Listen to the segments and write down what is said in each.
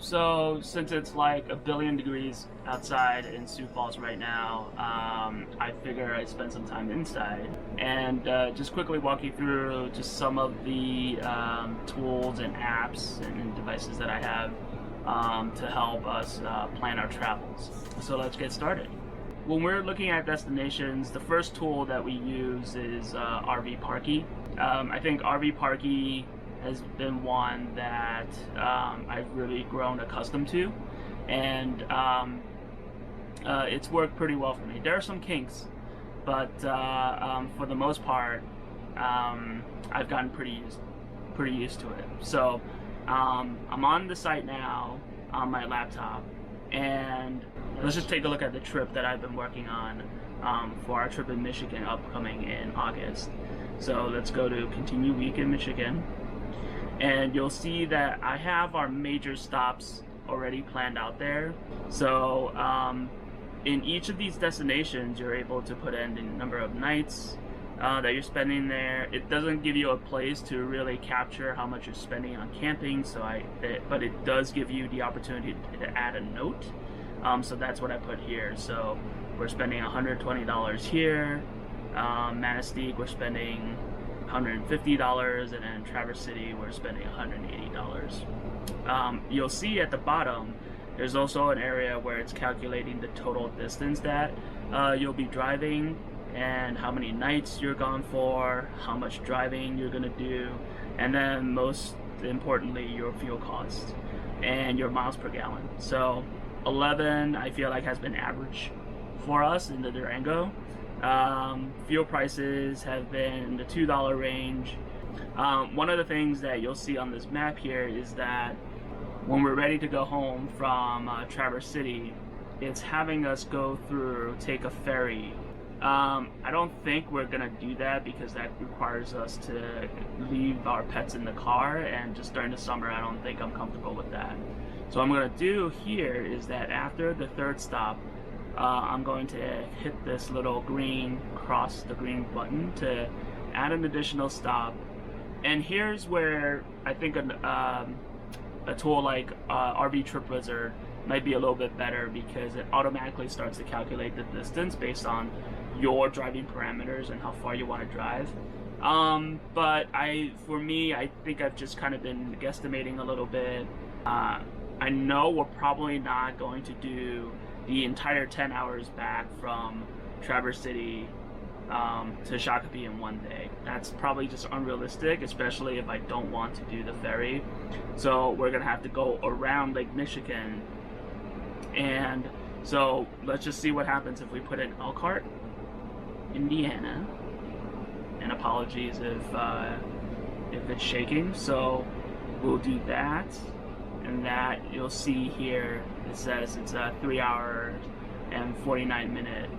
So since it's like 1 billion degrees outside in Sioux Falls right now, I figure I spend some time inside and just quickly walk you through just some of the tools and apps and devices that I have to help us plan our travels. So let's get started. When we're looking at destinations, the first tool that we use is RV Parky. I think RV Parky has been one that I've really grown accustomed to, and it's worked pretty well for me. There are some kinks, but for the most part, I've gotten pretty used to it. So I'm on the site now on my laptop, and let's just take a look at the trip that I've been working on for our trip in Michigan upcoming in August. So let's go to Continue Week in Michigan. And you'll see that I have our major stops already planned out there. So in each of these destinations, you're able to put in the number of nights that you're spending there. It doesn't give you a place to really capture how much you're spending on camping, but it does give you the opportunity to add a note. So that's what I put here. So we're spending $120 here. Manistee, we're spending $150, and then Traverse City we're spending $180. You'll see at the bottom there's also an area where it's calculating the total distance that you'll be driving and how many nights you're gone for, how much driving you're gonna do, and then most importantly your fuel cost and your miles per gallon. So 11 I feel like has been average for us in the Durango. Fuel prices have been in the $2 range. One of the things that you'll see on this map here is that when we're ready to go home from Traverse City, it's having us take a ferry. I don't think we're gonna do that because that requires us to leave our pets in the car, and just during the summer I don't think I'm comfortable with that. So what I'm gonna do here is that after the third stop, I'm going to hit this little cross the green button to add an additional stop. And here's where I think a tool like RV TripAdvisor might be a little bit better, because it automatically starts to calculate the distance based on your driving parameters and how far you want to drive. But for me, I think I've just kind of been guesstimating a little bit. I know we're probably not going to do the entire 10 hours back from Traverse City to Shakopee in one day. That's probably just unrealistic, especially if I don't want to do the ferry. So we're gonna have to go around Lake Michigan, and so let's just see what happens if we put in Elkhart, Indiana. And apologies if it's shaking. So we'll do that. And that you'll see here, it says it's a 3 hour and 49-minute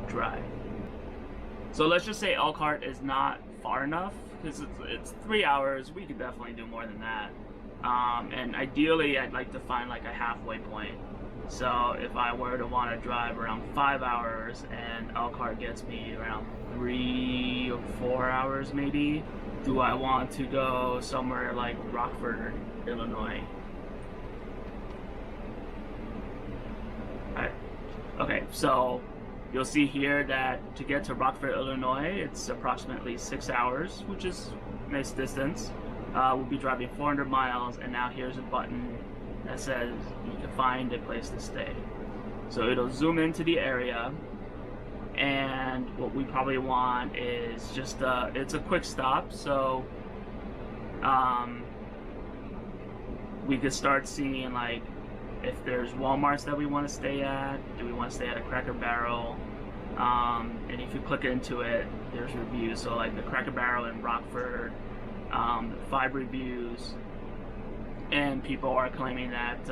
drive. So let's just say Elkhart is not far enough, because it's 3 hours. We could definitely do more than that. And ideally I'd like to find like a halfway point. So if I were to want to drive around 5 hours and Elkhart gets me around 3 or 4 hours maybe, do I want to go somewhere like Rockford, Illinois? Okay, so you'll see here that to get to Rockford, Illinois, it's approximately 6 hours, which is a nice distance. We'll be driving 400 miles, and now here's a button that says you can find a place to stay. So it'll zoom into the area, and what we probably want is just it's a quick stop, so we could start seeing like if there's Walmarts that we want to stay at. Do we want to stay at a Cracker Barrel? And if you click into it, there's reviews. So like the Cracker Barrel in Rockford, 5 reviews, and people are claiming that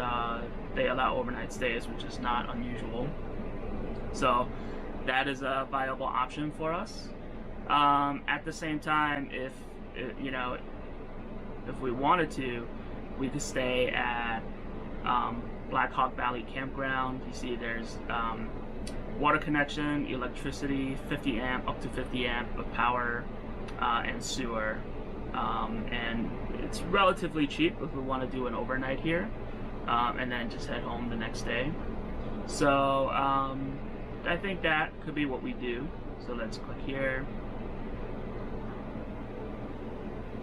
they allow overnight stays, which is not unusual. So that is a viable option for us. At the same time, if we wanted to, we could stay at Black Hawk Valley Campground. You see there's water connection, electricity, 50 amp, up to 50 amp of power, and sewer. And it's relatively cheap if we want to do an overnight here. and then just head home the next day. So I think that could be what we do. So let's click here.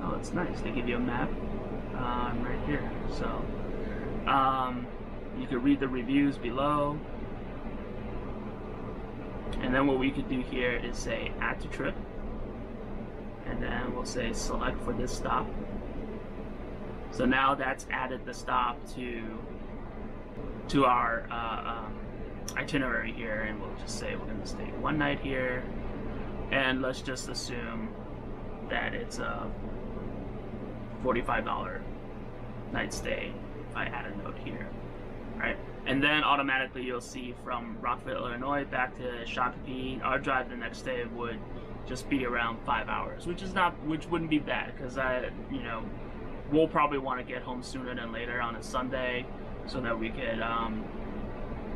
Oh, it's nice. They give you a map right here. So you can read the reviews below. And then what we could do here is say add to trip. And then we'll say select for this stop. So now that's added the stop to our itinerary here, and we'll just say we're going to stay one night here, and let's just assume that it's a $45 night stay if I add a note here, right? And then automatically you'll see from Rockville, Illinois back to Shakopee, our drive the next day would just be around 5 hours, which wouldn't be bad, because we'll probably want to get home sooner than later on a Sunday so that we could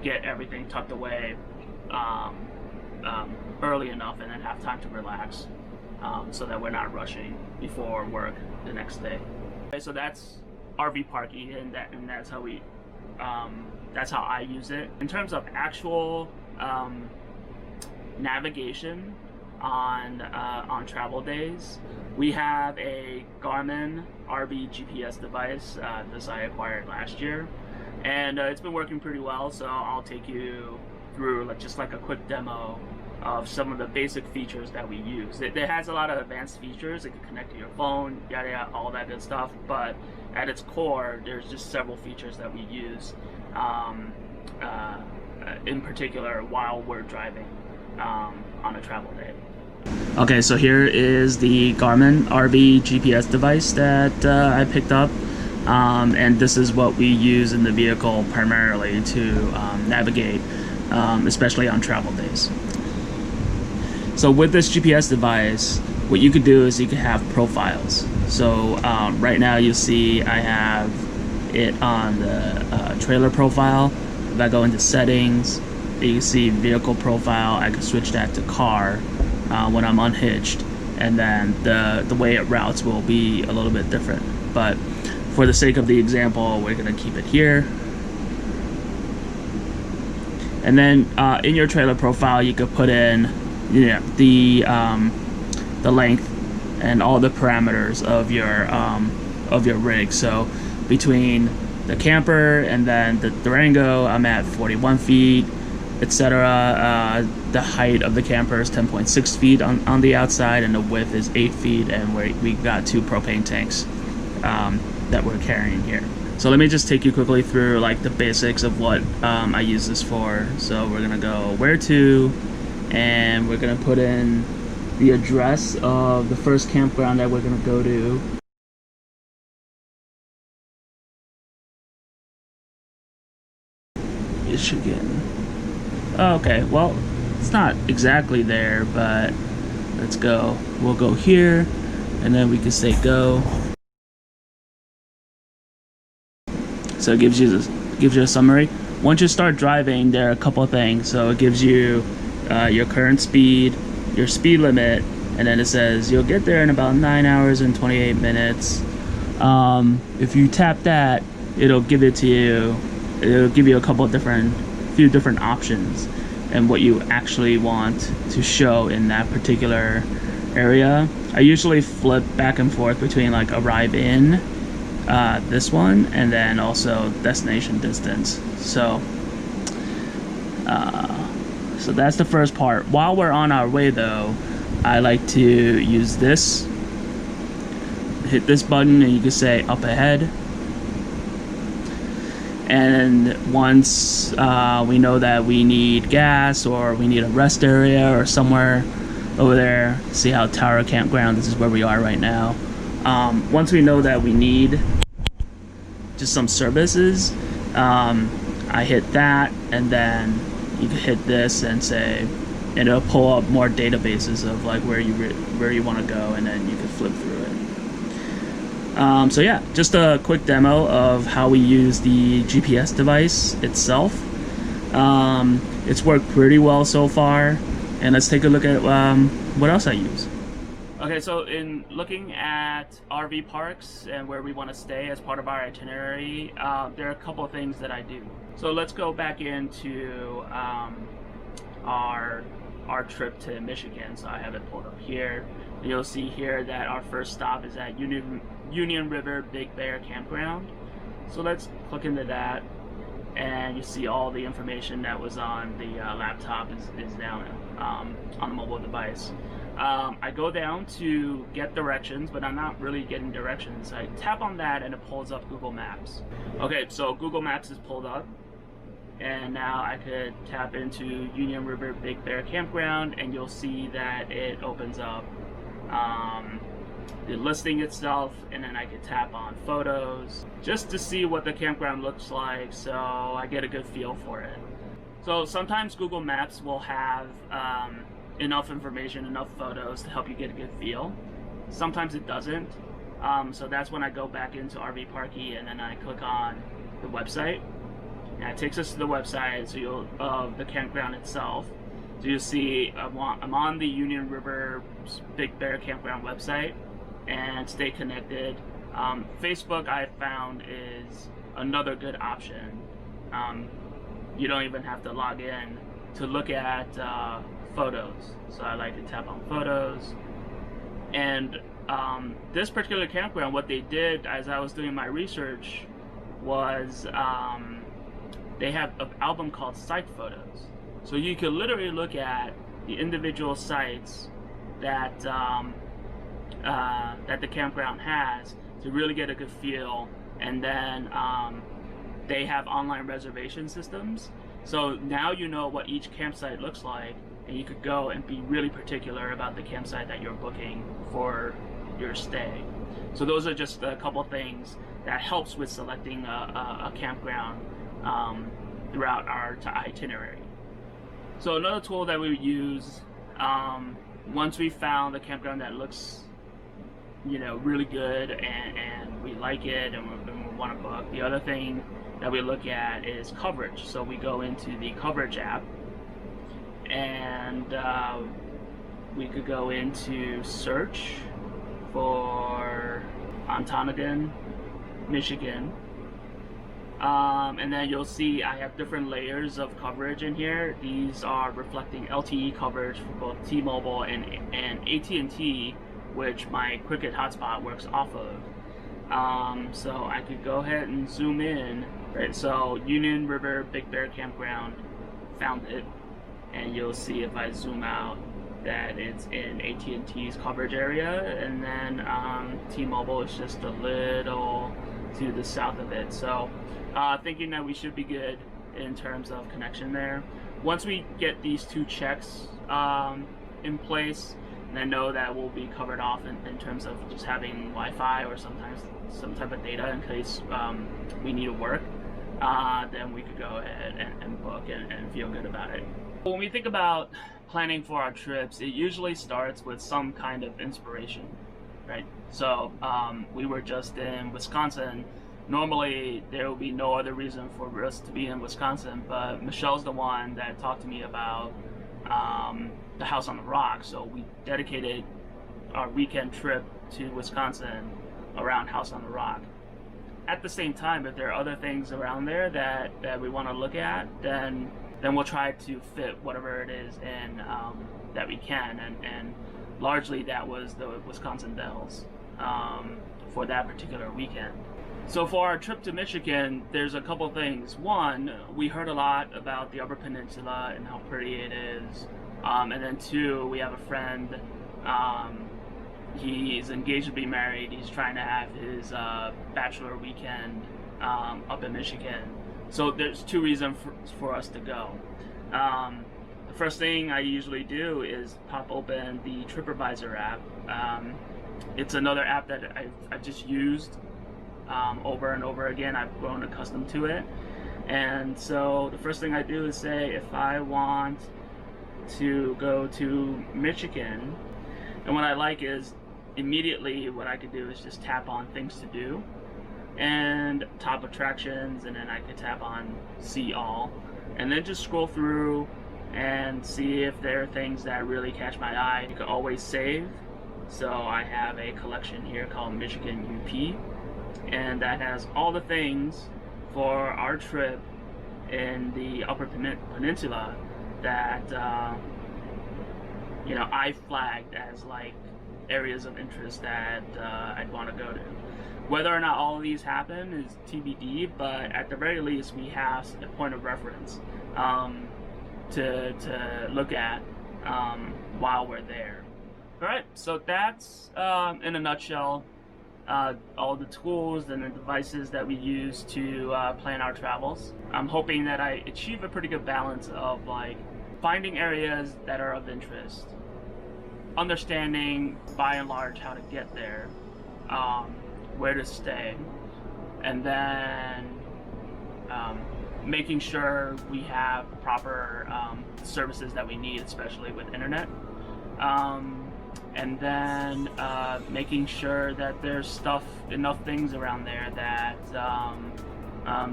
get everything tucked away early enough and then have time to relax, so that we're not rushing before work the next day. Okay, so that's RV Parky, and that's how we that's how I use it. In terms of actual navigation on travel days, we have a Garmin RV GPS device. This I acquired last year, and it's been working pretty well. So I'll take you through just like a quick demo of some of the basic features that we use. It has a lot of advanced features. It can connect to your phone, yada yada, all that good stuff. But at its core, there's just several features that we use, in particular while we're driving on a travel day. Okay, so here is the Garmin RV GPS device that I picked up, and this is what we use in the vehicle primarily to navigate, especially on travel days. So with this GPS device, what you could do is you could have profiles. So right now you see I have it on the trailer profile. If I go into settings, you can see vehicle profile. I can switch that to car when I'm unhitched, and then the way it routes will be a little bit different. But for the sake of the example, we're gonna keep it here. And then in your trailer profile, you could put in the length and all the parameters of your rig. So between the camper and then the Durango, I'm at 41 feet, etc. The height of the camper is 10.6 feet on the outside, and the width is 8 feet, and we got 2 propane tanks that we're carrying here. So let me just take you quickly through like the basics of what I use this for. So we're gonna go where to, and we're gonna put in the address of the first campground that we're gonna go to. It should get. Oh, okay, well, it's not exactly there, but let's go. We'll go here, and then we can say go. So it gives you a summary. Once you start driving, there are a couple of things. So it gives you your current speed, your speed limit, and then it says you'll get there in about 9 hours and 28 minutes. If you tap that, it'll give it to you. It'll give you a couple of few different options and what you actually want to show in that particular area. I usually flip back and forth between like arrive in, this one, and then also destination distance. So so that's the first part. While we're on our way though, I like to use this. Hit this button and you can say up ahead. And once we know that we need gas or we need a rest area or somewhere over there, see how Tower Campground, this is where we are right now. Once we know that we need just some services, I hit that, and then you can hit this and say, and it'll pull up more databases of like where you want to go, and then you can flip through it. So yeah, just a quick demo of how we use the GPS device itself. It's worked pretty well so far, and let's take a look at what else I use. Okay, so in looking at RV parks and where we want to stay as part of our itinerary, there are a couple of things that I do. So let's go back into our trip to Michigan. So I have it pulled up here. You'll see here that our first stop is at Union River Big Bear Campground. So let's click into that, and you see all the information that was on the laptop is down on the mobile device. I go down to get directions, but I'm not really getting directions. I tap on that and it pulls up Google Maps. Okay, so Google Maps is pulled up, and now I could tap into Union River Big Bear Campground, and you'll see that it opens up the listing itself, and then I could tap on photos just to see what the campground looks like, so I get a good feel for it. So sometimes Google Maps will have enough information, enough photos to help you get a good feel. Sometimes it doesn't. So that's when I go back into RV Parky, and then I click on the website, and it takes us to the website, so you'll the campground itself. So you'll see I'm on the Union River Big Bear Campground website, and stay connected. Facebook, I found, is another good option. You don't even have to log in to look at photos. So I like to tap on photos. And this particular campground, what they did as I was doing my research was they have an album called Site Photos. So you could literally look at the individual sites that that the campground has to really get a good feel. And then they have online reservation systems. So now you know what each campsite looks like, and you could go and be really particular about the campsite that you're booking for your stay. So those are just a couple things that helps with selecting a campground throughout our itinerary. So another tool that we would use once we found a campground that looks, you know, really good and we like it and we want to book, the other thing that we look at is coverage. So we go into the coverage app, and we could go into search for Ontonagon, Michigan, and then you'll see I have different layers of coverage in here. These are reflecting LTE coverage for both T-Mobile and AT&T, which my Cricket hotspot works off of. So I could go ahead and zoom in. Right, so Union River Big Bear Campground, found it, and you'll see if I zoom out that it's in AT&T's coverage area, and then T-Mobile is just a little to the south of it. So thinking that we should be good in terms of connection there. Once we get these two checks in place, and I know that we'll be covered off in terms of just having Wi-Fi or sometimes some type of data in case we need to work, then we could go ahead and book and feel good about it. When we think about planning for our trips, it usually starts with some kind of inspiration, right? So we were just in Wisconsin. Normally there will be no other reason for us to be in Wisconsin, but Michelle's the one that talked to me about the House on the Rock. So we dedicated our weekend trip to Wisconsin around House on the Rock. At the same time, if there are other things around there that we want to look at, then we'll try to fit whatever it is in that we can, and largely that was the Wisconsin Dells for that particular weekend. So for our trip to Michigan, there's a couple things. One, we heard a lot about the Upper Peninsula and how pretty it is, and then two, we have a friend. He's engaged to be married. He's trying to have his bachelor weekend up in Michigan. So there's two reasons for us to go. The first thing I usually do is pop open the TripAdvisor app. It's another app that I've just used over and over again. I've grown accustomed to it. And so the first thing I do is say, if I want to go to Michigan, and what I like is immediately what I could do is just tap on things to do and top attractions, and then I could tap on see all, and then just scroll through and see if there are things that really catch my eye. You can always save So I have a collection here called Michigan UP, and that has all the things for our trip in the Upper Peninsula that you know, I flagged as like areas of interest that I'd want to go to. Whether or not all of these happen is TBD, but at the very least we have a point of reference to look at while we're there. Alright, so that's in a nutshell all the tools and the devices that we use to plan our travels. I'm hoping that I achieve a pretty good balance of like finding areas that are of interest, understanding by and large how to get there, where to stay, and then making sure we have proper services that we need, especially with internet, and then making sure that there's enough things around there that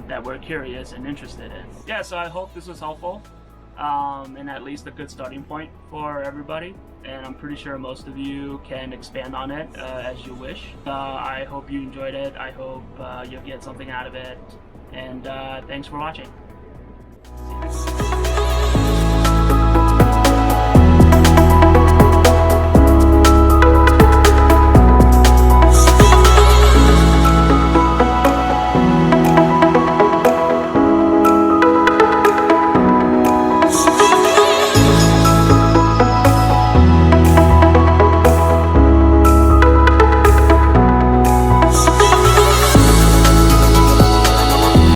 that we're curious and interested in. Yeah, so I hope this was helpful and at least a good starting point for everybody, and I'm pretty sure most of you can expand on it as you wish. I hope you enjoyed it. I hope you'll get something out of it, and thanks for watching.